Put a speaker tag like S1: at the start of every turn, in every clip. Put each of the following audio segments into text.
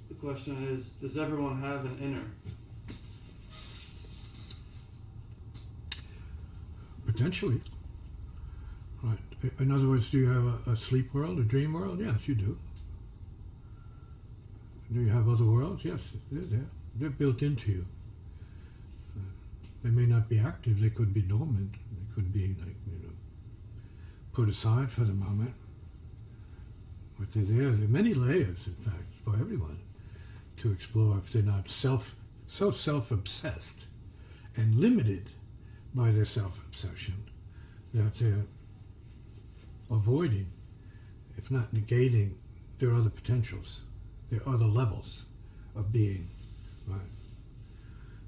S1: the question is, does everyone have an inner?
S2: Potentially. Right. In other words, do you have a sleep world, a dream world? Yes, you do. Do you have other worlds? Yes, they're there. They're built into you. They may not be active. They could be dormant. They could be, like, put aside for the moment. But they're there. There are many layers, in fact, for everyone to explore if they're not so self-obsessed and limited by their self-obsession that they're avoiding, if not negating, their other potentials, their other levels of being, right?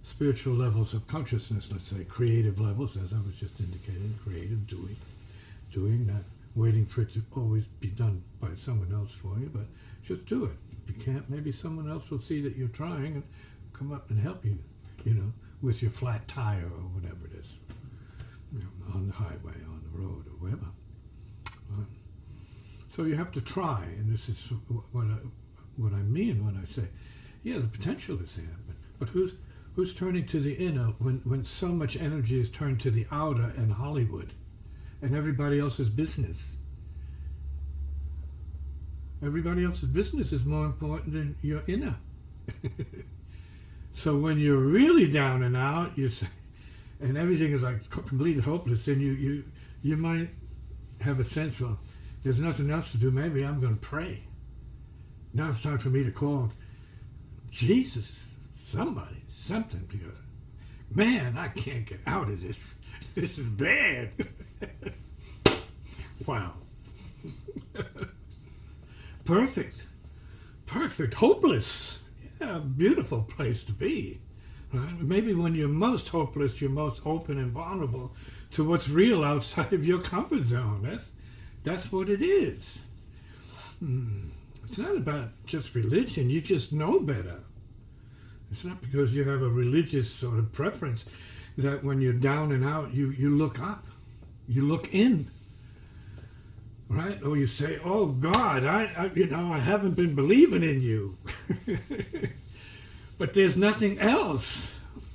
S2: Spiritual levels of consciousness, let's say, creative levels, as I was just indicating, creative doing, not waiting for it to always be done by someone else for you, but just do it. If you can't, maybe someone else will see that you're trying and come up and help you, with your flat tire or whatever it is, on the highway, on the road, or wherever. So you have to try, and this is what I mean when I say, yeah, the potential is there, but who's turning to the inner when so much energy is turned to the outer and Hollywood and everybody else's business? Everybody else's business is more important than your inner. So when you're really down and out, you say, and everything is like completely hopeless, then you might have a sense of, there's nothing else to do, maybe I'm going to pray. Now it's time for me to call Jesus, somebody, something, because, man, I can't get out of this. This is bad. Wow. Perfect. Hopeless. Yeah, beautiful place to be. Right? Maybe when you're most hopeless, you're most open and vulnerable to what's real outside of your comfort zone. That's what it is. It's not about just religion. You just know better. It's not because you have a religious sort of preference that when you're down and out, you look up. You look in. Right? Or you say, oh God, I haven't been believing in you. But there's nothing else.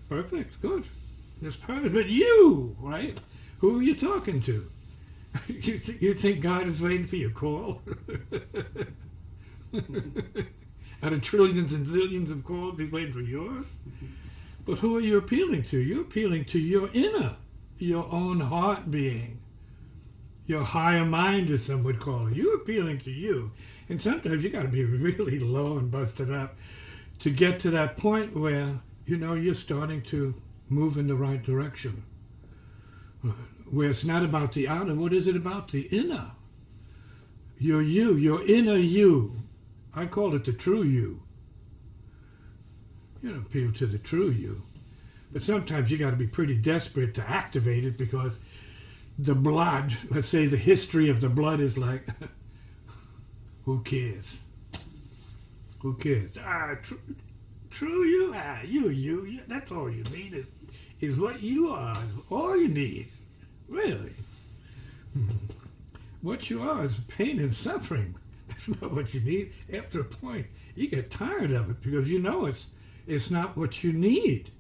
S2: Perfect, good. It's perfect. But you, right? Who are you talking to? You think God is waiting for your call? Out of trillions and zillions of calls, he's waiting for yours? But who are you appealing to? You're appealing to your inner, your own heart being. Your higher mind, as some would call it. You're appealing to you. And sometimes you got to be really low and busted up to get to that point where, you're starting to move in the right direction. Where it's not about the outer. What is it about? The inner. Your you, your inner you. I call it the true you. You don't appeal to the true you. But sometimes you got to be pretty desperate to activate it, because the blood, let's say the history of the blood is like, who cares? Who cares? True you? You. That's all you need is what you are. All you need. Really. What you are is pain and suffering. That's not what you need. After a point, you get tired of it, because it's not what you need.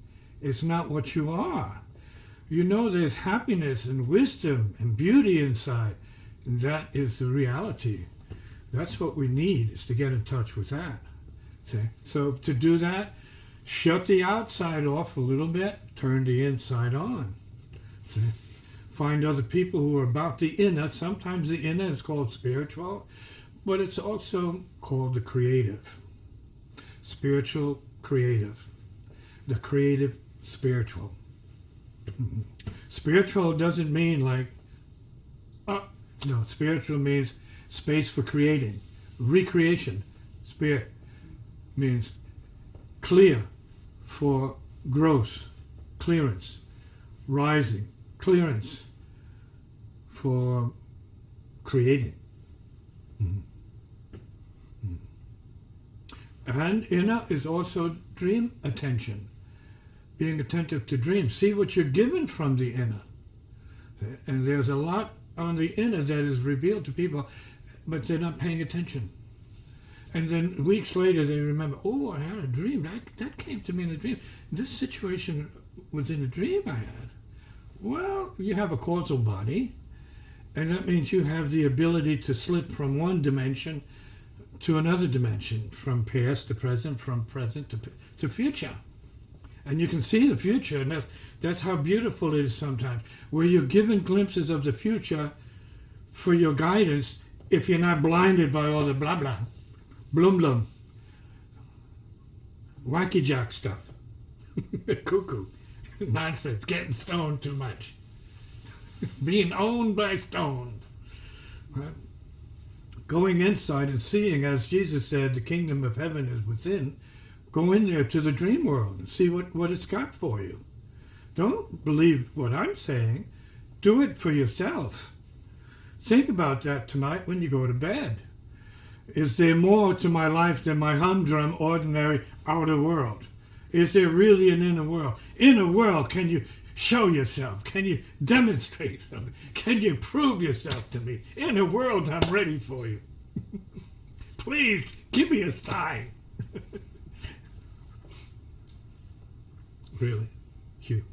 S2: It's not what you are. There's happiness and wisdom and beauty inside. And that is the reality. That's what we need, is to get in touch with that. See? So to do that, shut the outside off a little bit, turn the inside on. See? Find other people who are about the inner. Sometimes the inner is called spiritual, but it's also called the creative. Spiritual, creative. The creative, spiritual. Spiritual doesn't mean like, no, spiritual means space for creating, recreation. Spirit means clear for growth, clearance, rising, clearance for creating. And inner is also dream attention. Being attentive to dreams. See what you're given from the inner. And there's a lot on the inner that is revealed to people, but they're not paying attention. And then weeks later, they remember, oh, I had a dream. That came to me in a dream. This situation was in a dream I had. Well, you have a causal body, and that means you have the ability to slip from one dimension to another dimension, from past to present, from present to future. And you can see the future, and that's how beautiful it is sometimes, where you're given glimpses of the future for your guidance if you're not blinded by all the blah blah, blum blum, wacky jack stuff, cuckoo, nonsense, getting stoned too much, being owned by stones. Right? Going inside and seeing, as Jesus said, the kingdom of heaven is within. Go in there to the dream world and see what it's got for you. Don't believe what I'm saying. Do it for yourself. Think about that tonight when you go to bed. Is there more to my life than my humdrum, ordinary outer world? Is there really an inner world? Inner world, can you show yourself? Can you demonstrate something? Can you prove yourself to me? Inner world, I'm ready for you. Please, give me a sign. Really? Cute.